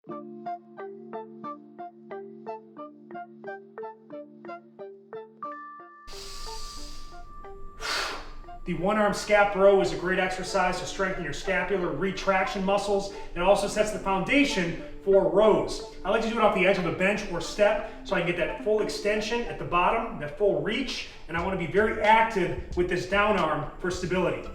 The one-arm scap row is a great exercise to strengthen your scapular retraction muscles. It also sets the foundation for rows. I like to do it off the edge of a bench or step so I can get that full extension at the bottom, that full reach, and I want to be very active with this down arm for stability.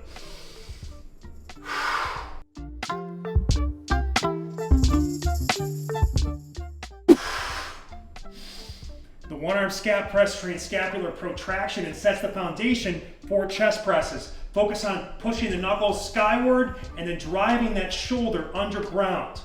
The one-arm scap press trains scapular protraction and sets the foundation for chest presses. Focus on pushing the knuckles skyward and then driving that shoulder underground.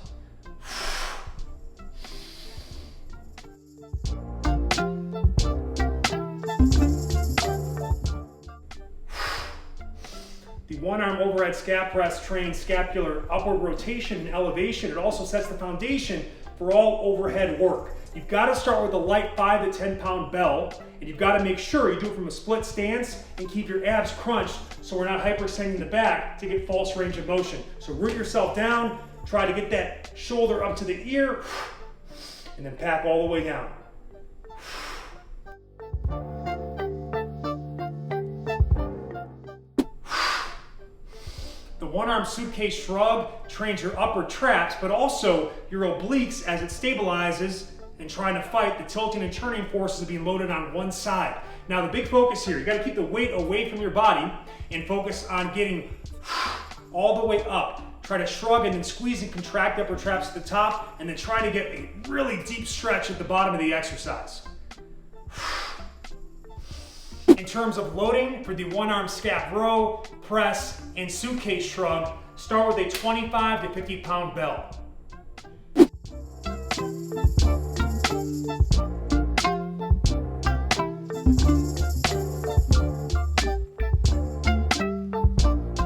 The one-arm overhead scap press trains scapular upward rotation and elevation. It also sets the foundation for all overhead work. You've got to start with a light 5 to 10 pound bell, and you've got to make sure you do it from a split stance and keep your abs crunched so we're not hyperextending the back to get false range of motion. So root yourself down, try to get that shoulder up to the ear, and then pack all the way down. The one-arm suitcase shrug trains your upper traps, but also your obliques as it stabilizes and trying to fight the tilting and turning forces of being loaded on one side. Now the big focus here, you gotta keep the weight away from your body and focus on getting all the way up. Try to shrug and then squeeze and contract upper traps at the top, and then try to get a really deep stretch at the bottom of the exercise. In terms of loading for the one-arm scap row, press, and suitcase shrug, start with a 25 to 50 pound bell.